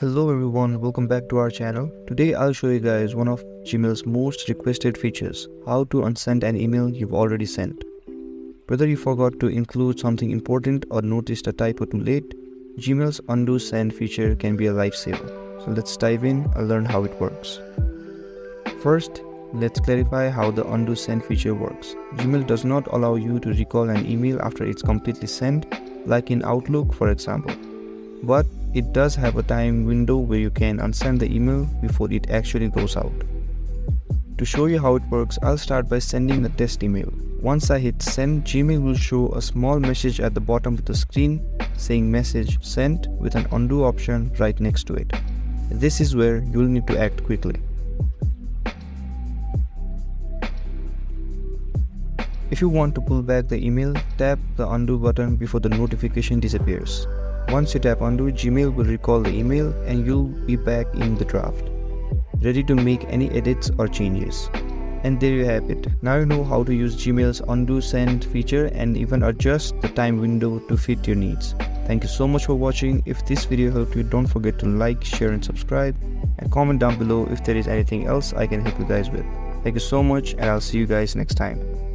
Hello everyone, welcome back to our channel. Today I'll show you guys one of Gmail's most requested features, how to unsend an email you've already sent. Whether you forgot to include something important or noticed a typo too late, Gmail's undo send feature can be a lifesaver. So let's dive in and learn how it works. First, let's clarify how the undo send feature works. Gmail does not allow you to recall an email after it's completely sent, like in Outlook for example. But it does have a time window where you can unsend the email before it actually goes out. To show you how it works, I'll start by sending a test email. Once I hit send, Gmail will show a small message at the bottom of the screen saying message sent with an undo option right next to it. This is where you'll need to act quickly. If you want to pull back the email, tap the undo button before the notification disappears. Once you tap undo, Gmail will recall the email and you'll be back in the draft, ready to make any edits or changes. And there you have it. Now you know how to use Gmail's undo send feature and even adjust the time window to fit your needs. Thank you so much for watching. If this video helped you, don't forget to like, share and subscribe, and comment down below if there is anything else I can help you guys with. Thank you so much and I'll see you guys next time.